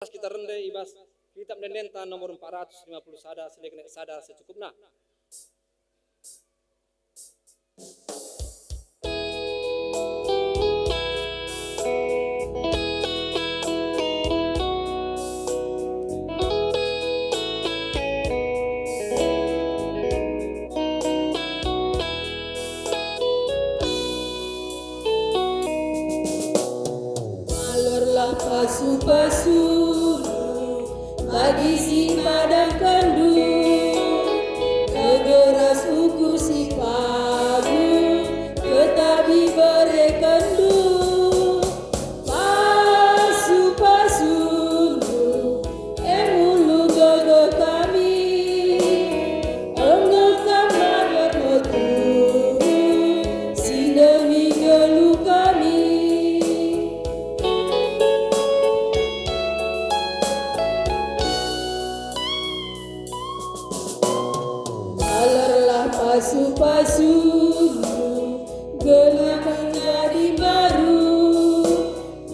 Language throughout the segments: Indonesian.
kita rendai ibas kitab dendenta nomor 450 sada secukupna. Malerlah pasu-pasu bagi si padang kandu, kegeras ukur si padu, tetapi berekandu. Pasu-pasu emulu gagal kami, enggak maler metu, si demi gelu kami. Malerlah pasu-pasu gelap menjadi baru,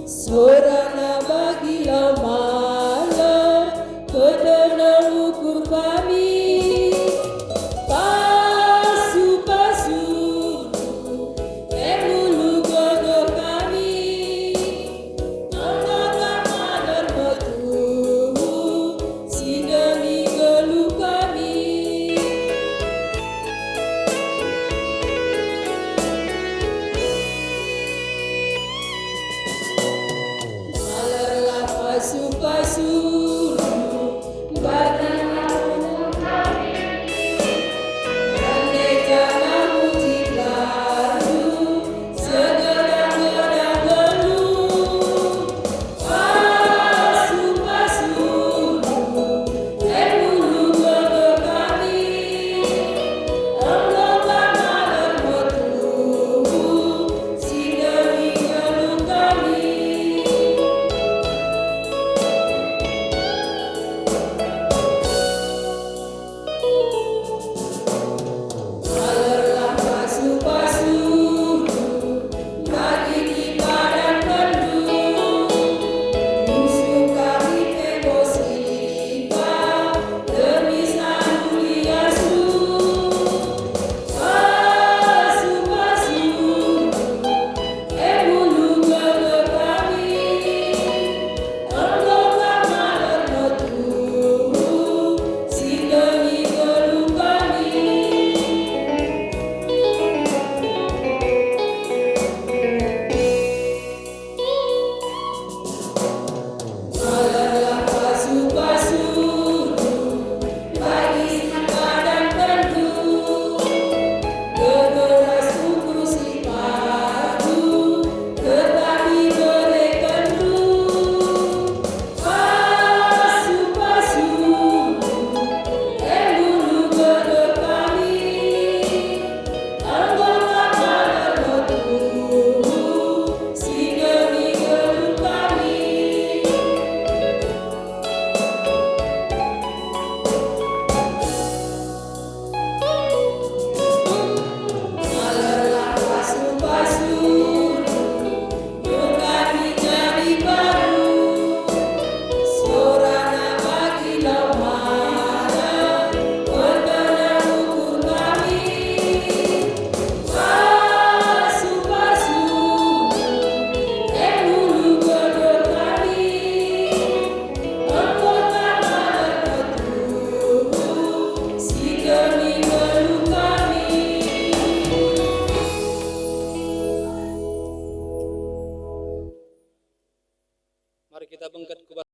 sorana bagilah maler ketenang ukur kami. Pasu-pasu emulu gagal kami, enggak maler metu, si demi gelu kami. Malerlah pasu-pasu bagi kami, andai jangan muji lalu segedang-gedang geluh. Pasu-pasu emulu gagal kami, enggak maler metu, si demi geluh kami. Malerlah pasu-pasu bagi di padang kandu, musuh kami Gbkp demi sanuli asu. Pasu-pasu emulu gagal kami, enggak maler metu, si demi gelu kami. Malerlah pasu-pasu bagi si padang kandu, kegeras ukur si padu, tetapi berekandu. Pasu-pasu emulu gagal kami, enggak maler metu, si demi gelu kami. Malerlah pasu-pasu bukan menjadi baru, sorana bagilah maler ketenang ukur kami. Pasu-pasu emulu gagal kami, enggak maler metu, si demi gelu kami. Mari kita bangkit